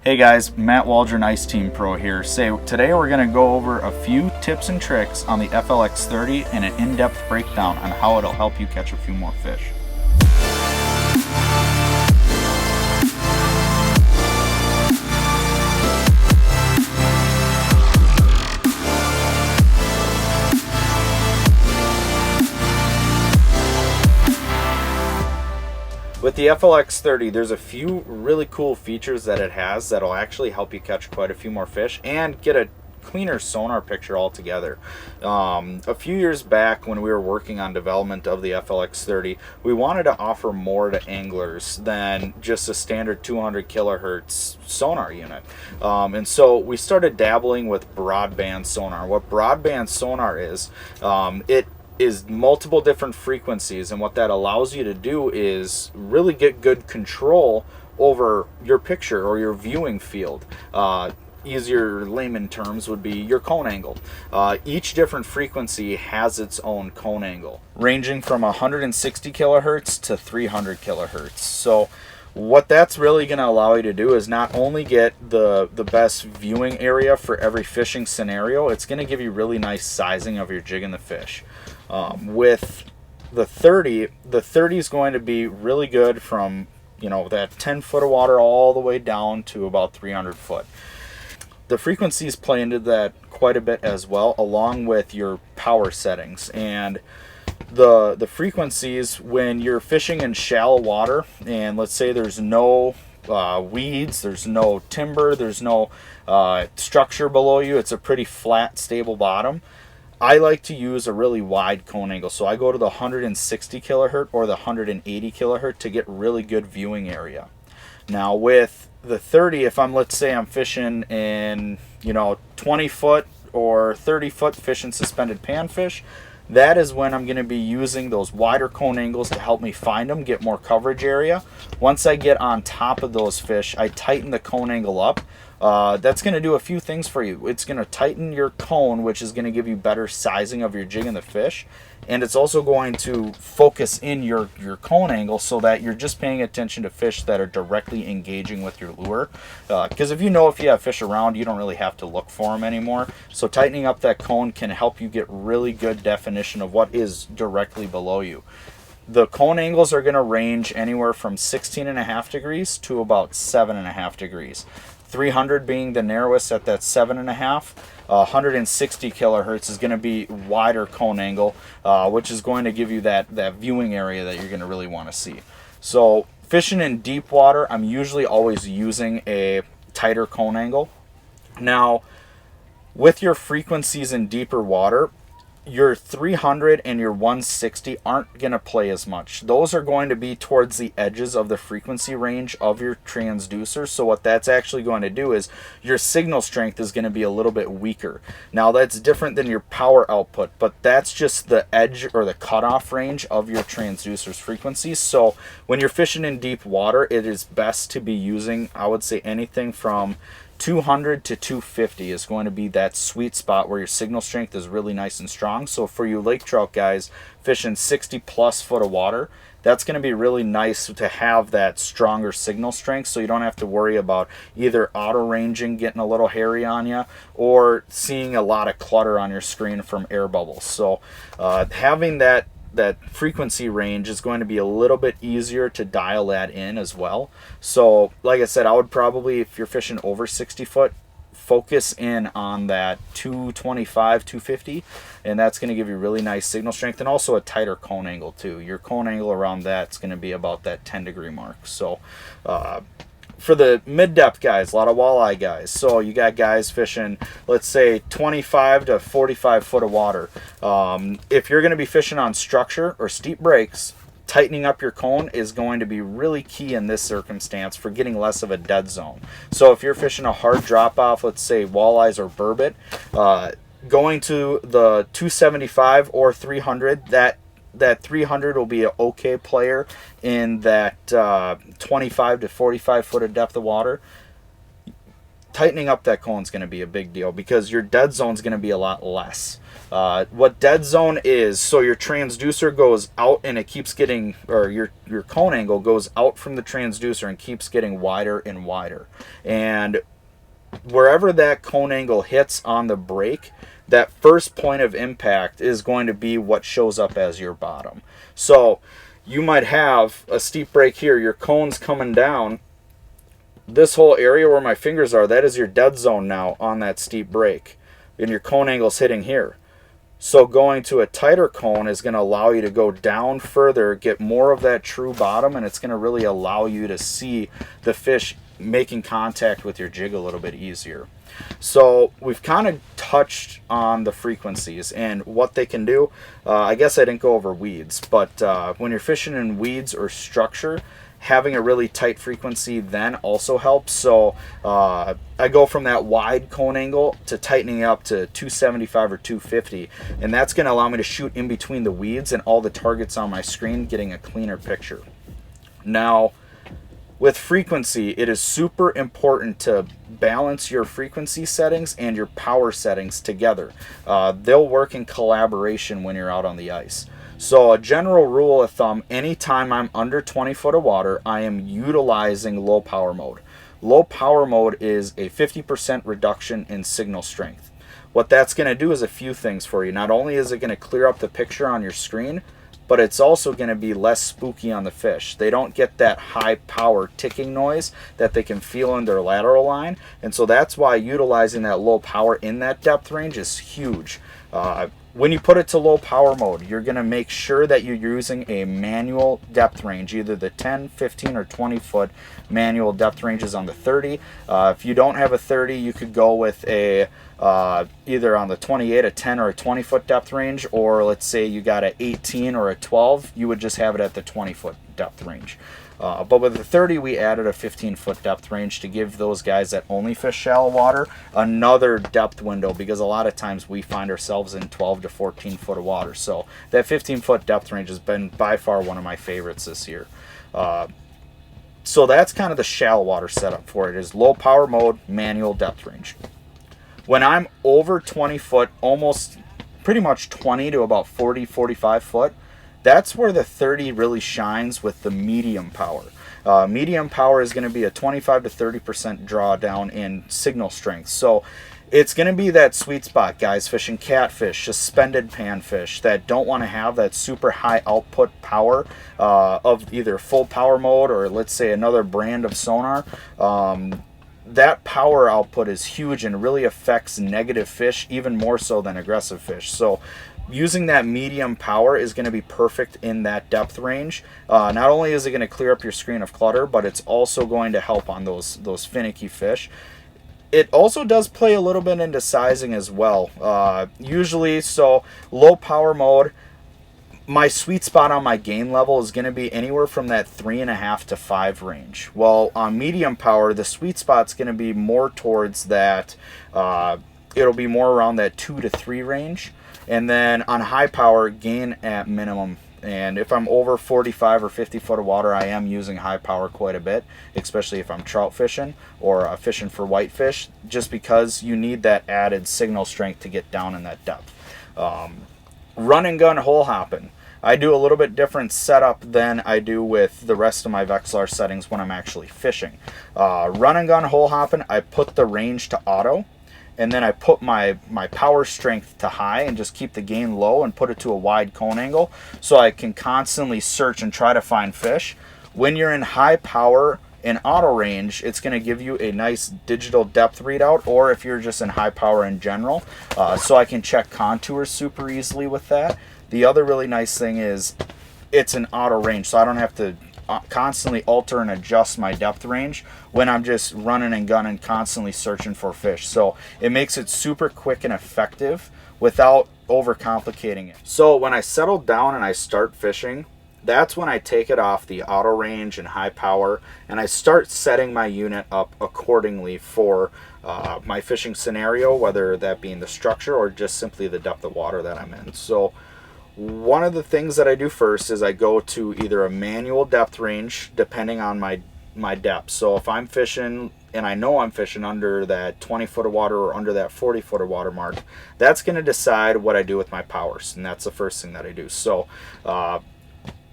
Hey guys, Matt Waldron Ice Team Pro here. Today we're going to go over a few tips and tricks on the FLX-30 and an in-depth breakdown on how it'll help you catch a few more fish. With the FLX-30, there's a few really cool features that it has that'll actually help you catch quite a few more fish and get a cleaner sonar picture altogether. A few years back when we were working on development of the FLX-30, we wanted to offer more to anglers than just a standard 200 kilohertz sonar unit. And so we started dabbling with broadband sonar. What broadband sonar is, it is multiple different frequencies, and what that allows you to do is really get good control over your picture or your viewing field. Easier layman terms would be your cone angle. Each different frequency has its own cone angle, ranging from 160 kilohertz to 300 kilohertz. So what that's really going to allow you to do is not only get the best viewing area for every fishing scenario, it's going to give you really nice sizing of your jig and the fish. With the 30 is going to be really good from, that 10 foot of water all the way down to about 300 foot. The frequencies play into that quite a bit as well, along with your power settings. And the frequencies, when you're fishing in shallow water, and let's say there's no weeds, there's no timber, there's no structure below you, it's a pretty flat, stable bottom, I like to use a really wide cone angle. So I go to the 160 kilohertz or the 180 kilohertz to get really good viewing area. Now with the 30, if let's say I'm fishing in 20 foot or 30 foot fishing suspended panfish, that is when I'm going to be using those wider cone angles to help me find them, get more coverage area. Once I get on top of those fish, I tighten the cone angle up. That's going to do a few things for you. It's going to tighten your cone, which is going to give you better sizing of your jig and the fish. And it's also going to focus in your cone angle so that you're just paying attention to fish that are directly engaging with your lure. Because if you have fish around, you don't really have to look for them anymore. So tightening up that cone can help you get really good definition of what is directly below you. The cone angles are going to range anywhere from 16.5 degrees to about 7.5 degrees. 300 being the narrowest at that 7.5. 160 kilohertz is going to be wider cone angle, which is going to give you that viewing area that you're going to really want to see. So fishing in deep water, I'm usually always using a tighter cone angle. Now, with your frequencies in deeper water, your 300 and your 160 aren't going to play as much. Those are going to be towards the edges of the frequency range of your transducer. So what that's actually going to do is your signal strength is going to be a little bit weaker. Now that's different than your power output, but that's just the edge or the cutoff range of your transducer's frequencies. So when you're fishing in deep water, it is best to be using, I would say, anything from 200 to 250 is going to be that sweet spot where your signal strength is really nice and strong. So for you lake trout guys fishing 60 plus foot of water, that's going to be really nice to have that stronger signal strength, so you don't have to worry about either auto ranging getting a little hairy on you or seeing a lot of clutter on your screen from air bubbles. So having that frequency range is going to be a little bit easier to dial that in as well. So like I said, I would probably, if you're fishing over 60 foot, focus in on that 225, 250, and that's going to give you really nice signal strength and also a tighter cone angle too. Your cone angle around that's going to be about that 10 degree mark. So for the mid-depth guys, a lot of walleye guys. So you got guys fishing, let's say 25 to 45 foot of water. If you're going to be fishing on structure or steep breaks, tightening up your cone is going to be really key in this circumstance for getting less of a dead zone. So if you're fishing a hard drop off, let's say walleyes or burbot, going to the 275 or 300, that 300 will be an okay player in that 25 to 45 foot of depth of water. tightening up that cone is going to be a big deal, because your dead zone is going to be a lot less. What dead zone is, so your transducer goes out and it keeps getting, or your cone angle goes out from the transducer and keeps getting wider and wider. And wherever that cone angle hits on the brake, that first point of impact is going to be what shows up as your bottom. So you might have a steep brake here, your cone's coming down. This whole area where my fingers are, that is your dead zone now on that steep brake, and your cone angle's hitting here. So going to a tighter cone is going to allow you to go down further, get more of that true bottom, and it's going to really allow you to see the fish making contact with your jig a little bit easier. So we've kind of touched on the frequencies and what they can do. I guess I didn't go over weeds, but when you're fishing in weeds or structure, having a really tight frequency then also helps. So I go from that wide cone angle to tightening up to 275 or 250, and that's going to allow me to shoot in between the weeds and all the targets on my screen, getting a cleaner picture. Now, with frequency, it is super important to balance your frequency settings and your power settings together. They'll work in collaboration when you're out on the ice. So a general rule of thumb, anytime I'm under 20 foot of water, I am utilizing low power mode. Low power mode is a 50% reduction in signal strength. What that's going to do is a few things for you. Not only is it going to clear up the picture on your screen, but it's also going to be less spooky on the fish. They don't get that high power ticking noise that they can feel in their lateral line, and so that's why utilizing that low power in that depth range is huge. When you put it to low power mode, you're going to make sure that you're using a manual depth range, either the 10, 15, or 20 foot manual depth ranges on the 30. If you don't have a 30, you could go with a either on the 28, a 10 or a 20 foot depth range, or let's say you got an 18 or a 12, you would just have it at the 20 foot depth range. But with the 30, we added a 15-foot depth range to give those guys that only fish shallow water another depth window, because a lot of times we find ourselves in 12 to 14 foot of water. So that 15-foot depth range has been by far one of my favorites this year. So that's kind of the shallow water setup for it, is low power mode, manual depth range. When I'm over 20 foot, almost pretty much 20 to about 40, 45 foot, that's where the 30 really shines with the medium power. Medium power is going to be a 25 to 30% drawdown in signal strength. So it's going to be that sweet spot, guys fishing catfish, suspended panfish that don't want to have that super high output power of either full power mode or let's say another brand of sonar. That power output is huge and really affects negative fish even more so than aggressive fish. So using that medium power is going to be perfect in that depth range. Not only is it going to clear up your screen of clutter, but it's also going to help on those finicky fish. It also does play a little bit into sizing as well. Usually, so low power mode, my sweet spot on my gain level is going to be anywhere from that 3.5 to 5 range. Well, on medium power, the sweet spot's going to be more towards that, it'll be more around that 2 to 3 range. And then on high power, gain at minimum. And if I'm over 45 or 50 foot of water, I am using high power quite a bit, especially if I'm trout fishing or fishing for whitefish, just because you need that added signal strength to get down in that depth. Run and gun hole hopping. I do a little bit different setup than I do with the rest of my Vexilar settings when I'm actually fishing. Run and gun hole hopping, I put the range to auto, and then I put my power strength to high and just keep the gain low and put it to a wide cone angle so I can constantly search and try to find fish. When you're in high power in auto range, it's going to give you a nice digital depth readout, or if you're just in high power in general, so I can check contours super easily with that. The other really nice thing is it's an auto range, so I don't have to constantly alter and adjust my depth range when I'm just running and gunning, constantly searching for fish. So it makes it super quick and effective without overcomplicating it. So when I settle down and I start fishing, that's when I take it off the auto range and high power, and I start setting my unit up accordingly for my fishing scenario, whether that be in the structure or just simply the depth of water that I'm in. So one of the things that I do first is I go to either a manual depth range depending on my depth. So if I'm fishing and I know I'm fishing under that 20 foot of water or under that 40 foot of water mark, that's going to decide what I do with my powers, and that's the first thing that I do. So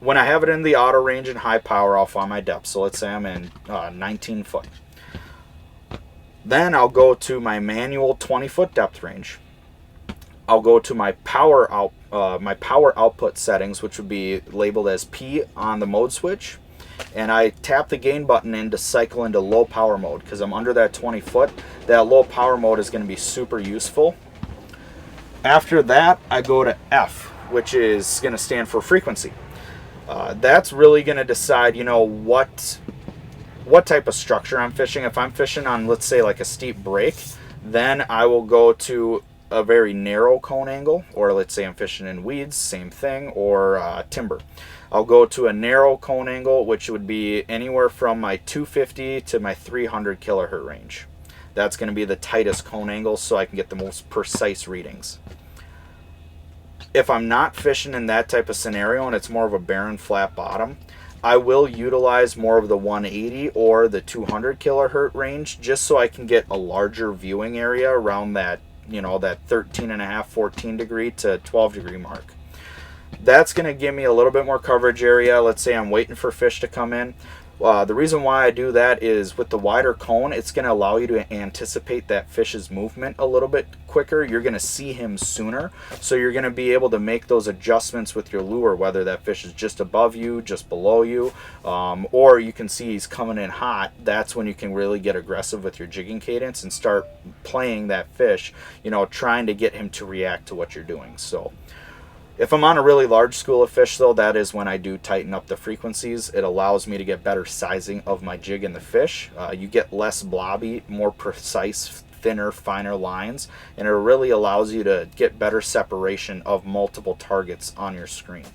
when I have it in the auto range and high power, I'll find my depth. So let's say I'm in 19 foot. Then I'll go to my manual 20 foot depth range. I'll go to my power output settings, which would be labeled as P on the mode switch, and I tap the gain button in to cycle into low power mode because I'm under that 20 foot. That low power mode is going to be super useful. After that, I go to F, which is going to stand for frequency. That's really going to decide, you know, what type of structure I'm fishing. If I'm fishing on, let's say, like a steep break, then I will go to a very narrow cone angle, or let's say I'm fishing in weeds, same thing, or timber. I'll go to a narrow cone angle, which would be anywhere from my 250 to my 300 kilohertz range. That's going to be the tightest cone angle, so I can get the most precise readings. If I'm not fishing in that type of scenario and it's more of a barren flat bottom, I will utilize more of the 180 or the 200 kilohertz range, just so I can get a larger viewing area around that, you know, that 13.5, 14 degree to 12 degree mark. That's going to give me a little bit more coverage area. Let's say I'm waiting for fish to come in. The reason why I do that is with the wider cone, it's going to allow you to anticipate that fish's movement a little bit quicker. You're going to see him sooner, so you're going to be able to make those adjustments with your lure, whether that fish is just above you, just below you, or you can see he's coming in hot. That's when you can really get aggressive with your jigging cadence and start playing that fish, you know, trying to get him to react to what you're doing. So if I'm on a really large school of fish, though, that is when I do tighten up the frequencies. It allows me to get better sizing of my jig and the fish. You get less blobby, more precise, thinner, finer lines, and it really allows you to get better separation of multiple targets on your screen.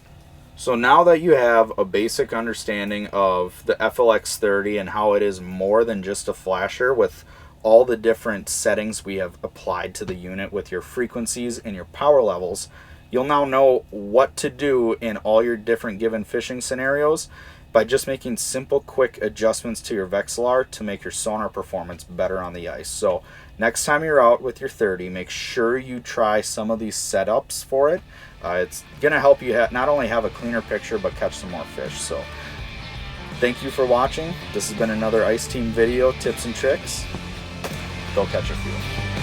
So now that you have a basic understanding of the FLX-30 and how it is more than just a flasher, with all the different settings we have applied to the unit with your frequencies and your power levels, you'll now know what to do in all your different given fishing scenarios by just making simple, quick adjustments to your Vexilar to make your sonar performance better on the ice. So next time you're out with your 30, make sure you try some of these setups for it. It's going to help you not only have a cleaner picture, but catch some more fish. So thank you for watching. This has been another Ice Team video, tips and tricks. Go catch a few.